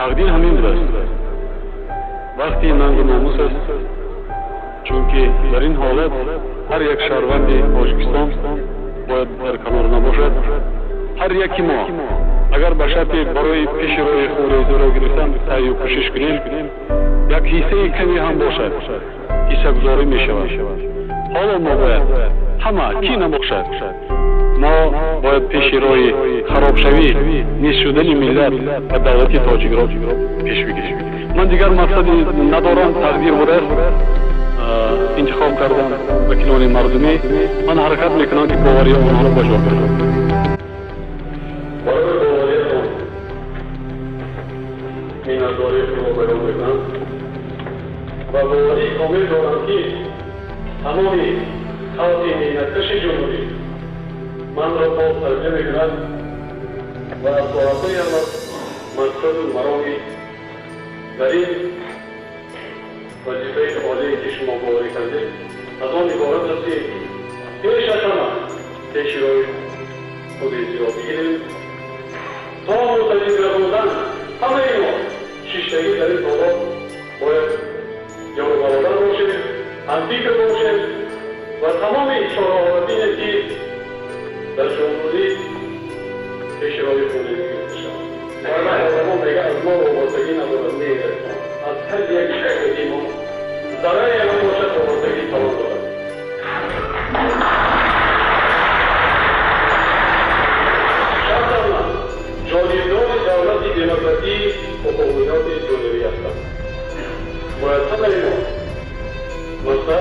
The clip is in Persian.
تقدیر همین بود است. وقتی ننگ و ناموس است، چونکه در این حالت هر یک شهروند تاجیکستان باید در کنار نباشد. هر یکی ما اگر به شرطی برای پیش روی خود را گرفتن سعی و کوشش کنیم، یک حصه کمی هم باشد حصه گذاری می شود. حالا ما باید همه کی نباشد، ما باید پیش روی خراب شوی نیست شدن ملت و دولت تاجیک را پیش بگیریم. من دیگر مقصد ندارم، تقدیر بوده است انتخاب کردم وکیلان مردمی. من حرکت میکنم که باوری آنها را بجا کنم. برای باوریتان مینتداری شما بیان میکنم و باوری کامل دارم که تمامی خلق مینتکش جمهوری من را باز ترجیح میکند و از طرفهای مقصد و مرامی در این وظیفه عالی که شما باوری کردید از آن عبارت است که پیش از همه پیش روی خود را بگیریم تا مرتبط گرداندن همه ما شیشتگی در این بابا باید جان و برادر باشیم، همفکر باشیم و تمام چاره‌آورینه که در جمهوری پیش روی خود گرفته شود. آدمان دیگه از ما وابستگی ندارد، میگه از هر یک شکلی ما ضرری هم باشد وابستگی توان دارد. جانبدار دولت دموکراسی و قوانین جمهوری هستند. باید همه ما مستعد